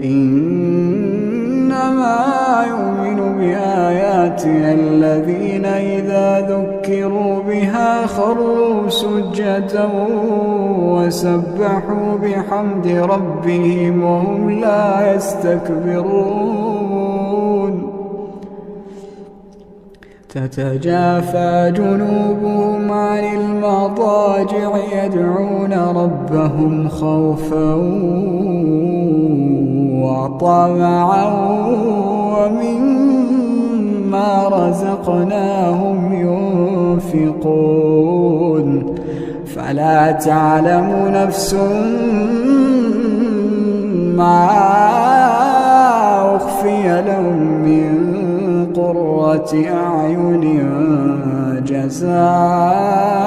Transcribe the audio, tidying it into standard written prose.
إنما يؤمن بآياتنا الذين إذا ذكروا بها خروا سجدا وسبحوا بحمد ربهم وهم لا يستكبرون تتجافى جنوبهم عن المضاجع يدعون ربهم خوفا وطمعا ومما رزقناهم ينفقون فلا تعلم نفس ما أخفي لهم من قرة أعين جزاء